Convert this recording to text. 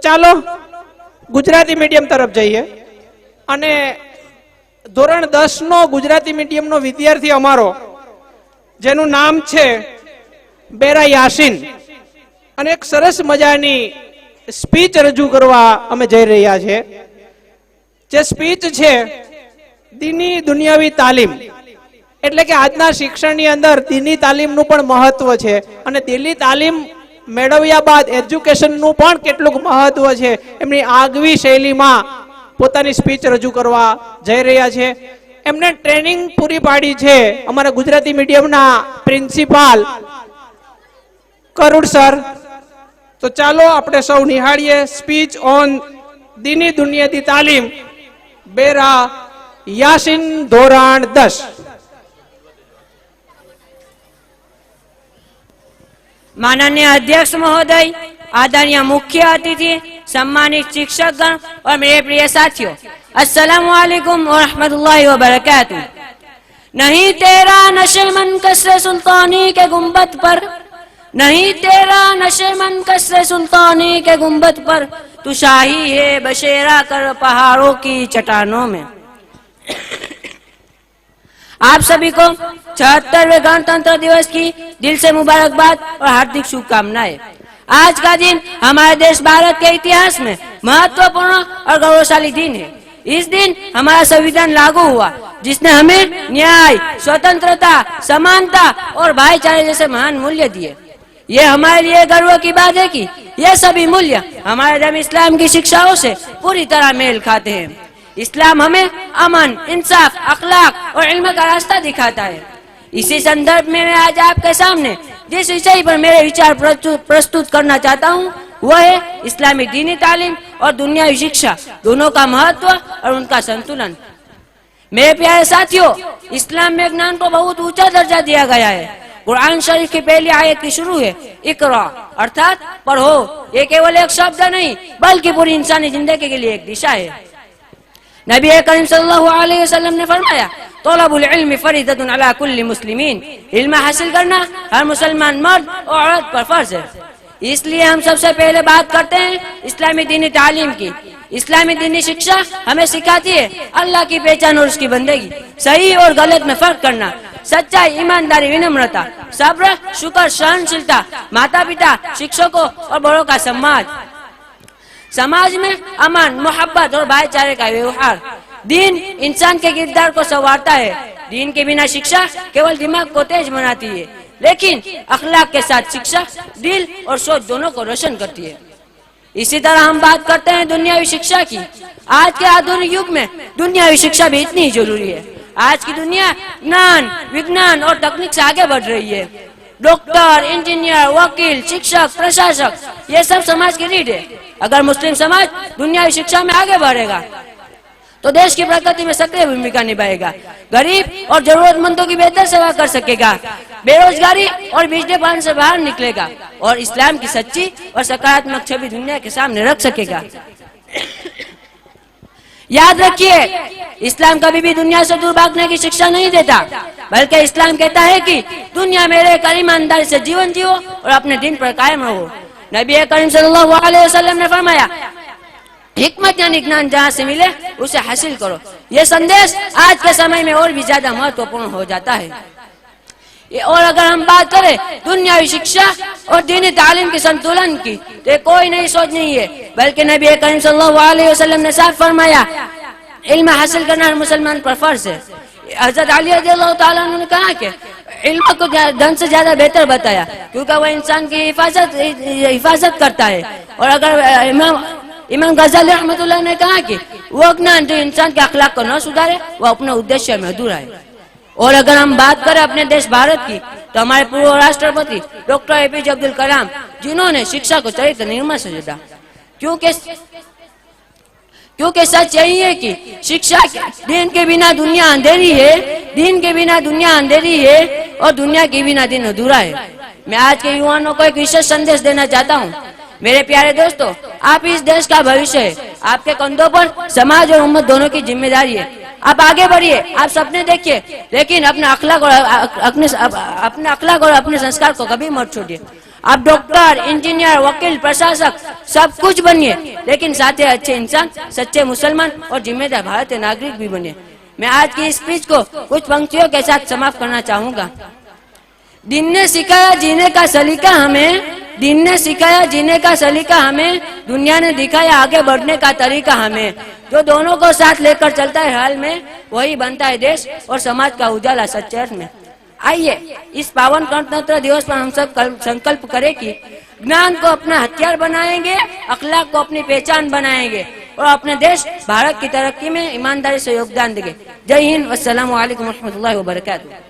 ચાલો ગુજરાતી મીડિયમ તરફ જઈએ અને ધોરણ 10 નો ગુજરાતી મીડિયમનો વિદ્યાર્થી અમારો જેનું નામ છે બેરા યાસીન અને એક સરસ મજાની સ્પીચ રજૂ કરવા અમે જઈ રહ્યા છે। જે સ્પીચ છે દીની દુનિયાવી તાલીમ, એટલે કે આજના શિક્ષણની અંદર દીની તાલીમનું પણ મહત્વ છે અને દીની તાલીમ મેળવ્યા બાદ એજ્યુકેશનનું પણ કેટલું મહત્વ છે એમની આગવી શૈલીમાં પોતાની સ્પીચ રજૂ કરવા જઈ રહ્યા છે। એમને ટ્રેનિંગ પૂરી પાડી છે અમારા ગુજરાતી મીડિયમના પ્રિન્સિપાલ કરુણ સર। તો ચાલો આપણે સૌ નિહાળીએ સ્પીચ ઓન દીની દુનિયાની તાલીમ બેરા यासीन धोरण 10। माननीय अध्यक्ष महोदय, आदरणीय मुख्य अतिथि, सम्मानित शिक्षकगण और मेरे प्रिय साथियों, अस्सलामु अलैकुम व रहमतुल्लाहि व बरकातुहू। नहीं तेरा नशे मन कसरे सुल्तानी के गुंबद पर, नहीं तेरा नशे मन कसरे सुल्तानी के गुंबद पर, तू शाही है बशेरा कर पहाड़ों की चट्टानों में। आप सभी को 76वें गणतंत्र दिवस की दिल से मुबारकबाद और हार्दिक शुभकामनाएं। आज का दिन हमारे देश भारत के इतिहास में महत्वपूर्ण और गौरवशाली दिन है। इस दिन हमारा संविधान लागू हुआ जिसने हमें न्याय, स्वतंत्रता, समानता और भाईचारे जैसे महान मूल्य दिए। ये हमारे लिए गर्व की बात है कि ये सभी मूल्य हमारे धर्म इस्लाम की शिक्षाओं से पूरी तरह मेल खाते हैं। इस्लाम हमें अमन, इंसाफ, अखलाक और इल्म का रास्ता दिखाता है। इसी संदर्भ में मैं आज आपके सामने जिस विषय पर मेरे विचार प्रस्तुत करना चाहता हूँ वह है इस्लामी दीनी तालीम और दुनियावी शिक्षा दोनों का महत्व और उनका संतुलन। मेरे प्यारे साथियों, इस्लाम में ज्ञान को बहुत ऊंचा दर्जा दिया गया है। कुरान शरीफ की पहली आयत की शुरू है इकरा, अर्थात पढ़ो। ये केवल एक शब्द नहीं बल्कि पूरी इंसानी जिंदगी के लिए एक दिशा है। नबी करीम सल्लल्लाहु अलैहि वसल्लम ने फरमाया, तलबुल इल्म फरीदतुन अला कुल्ली मुस्लिमीन, इल्म हासिल करना हर मुसलमान मर्द और औरत पर फर्ज है। इसलिए हम सबसे पहले बात करते हैं इस्लामी दीनी तालीम की। इस्लामी दीनी शिक्षा हमें सिखाती है अल्लाह की पहचान और उसकी बंदगी, सही और गलत में फर्क करना, सच्चाई, ईमानदारी, विनम्रता, सब्र, शुक्र, सहनशीलता, माता पिता, शिक्षकों और बड़ों का सम्मान, समाज में अमन, मोहब्बत और भाईचारे का व्यवहार। दीन इंसान के किरदार को संवारता है। दीन के बिना शिक्षा केवल दिमाग को तेज बनाती है, लेकिन अखलाक के साथ शिक्षा दिल और सोच दोनों को रोशन करती है। इसी तरह हम बात करते हैं दुनियावी शिक्षा की। आज के आधुनिक युग में दुनियावी शिक्षा भी इतनी ही जरूरी है। आज की दुनिया ज्ञान, विज्ञान और तकनीक से आगे बढ़ रही है। डॉक्टर, इंजीनियर, वकील, शिक्षक, प्रशासक, ये सब समाज की रीढ़ है। अगर मुस्लिम समाज दुनियावी शिक्षा में आगे बढ़ेगा तो देश की प्रगति में सक्रिय भूमिका निभाएगा, गरीब और जरूरतमंदों की बेहतर सेवा कर सकेगा, बेरोजगारी और बिजलीपन से बाहर निकलेगा और इस्लाम की सच्ची और सकारात्मक छवि दुनिया के सामने रख सकेगा। याद रखिए, इस्लाम कभी भी दुनिया से दूर भागने की शिक्षा नहीं देता, बल्कि इस्लाम कहता है कि दुनिया मेरे कर ईमानदारी से जीवन जियो और अपने दिन पर कायम रहो। नबी करीम सल्लल्लाहु अलैहि वसल्लम ने फरमाया, हिकमत यानी ज्ञान जहाँ से मिले उसे हासिल करो। ये संदेश आज के समय में और भी ज्यादा महत्वपूर्ण हो जाता है। और अगर हम बात करें दुनियावी शिक्षा और दीनी तालीम के संतुलन की, तो कोई नई सोच नहीं है, बल्कि नबी करीम सल्लल्लाहु अलैहि वसल्लम ने साफ फरमाया, इल्म हासिल करना हर मुसलमान पर फर्ज है। हजरत अली रज़ियल्लाहु ताला अन्हु ने कहा कि इल्म को धन से ज्यादा बेहतर बताया, क्योंकि वह इंसान की हिफाजत करता है। और अगर इमाम गज़ाली रहमतुल्लाह ने कहा कि वो ज्ञान जो इंसान के अखलाक को न सुधारे वह अपने उद्देश्य में अधूरा है। और अगर हम बात करें अपने देश भारत की, तो हमारे पूर्व राष्ट्रपति डॉक्टर APJ अब्दुल कलाम, जिन्होंने शिक्षा को चरित्र निर्माण से जोड़ा, क्योंकि सच यही है कि शिक्षा दीन के बिना दुनिया अंधेरी है, दीन के बिना दुनिया अंधेरी है और दुनिया के बिना दिन अधूरा है। मैं आज के युवाओं को एक विशेष संदेश देना चाहता हूँ। मेरे प्यारे दोस्तों, आप इस देश का भविष्य है। आपके कंधों पर समाज और उम्मत दोनों की जिम्मेदारी है। आप आगे बढ़िए, आप सपने देखिए, लेकिन अपने अखलाक और अपने संस्कार को कभी मत छोड़िए। आप डॉक्टर, इंजीनियर, वकील, प्रशासक सब कुछ बनिए, लेकिन साथ ही अच्छे इंसान, सच्चे मुसलमान और जिम्मेदार भारतीय नागरिक भी बनिए। मैं आज की स्पीच को कुछ पंक्तियों के साथ समाप्त करना चाहूंगा। दिन ने सिखाया जीने का सलीका हमें, दिन ने सिखाया जीने का सलीका हमें, दुनिया ने दिखाया आगे बढ़ने का तरीका हमें। जो दोनों को साथ लेकर चलता है हाल में, वही बनता है देश और समाज का उजाला सच्चे अर्थ में। आइए इस पावन गणतंत्र दिवस पर हम सब संकल्प करें कि ज्ञान को अपना हथियार बनाएंगे, अखलाक को अपनी पहचान बनाएंगे और अपने देश भारत की तरक्की में ईमानदारी से योगदान देंगे। जय हिंद, अस्सलाम वालेकुम रहमतुल्लाहि व बरकातहू।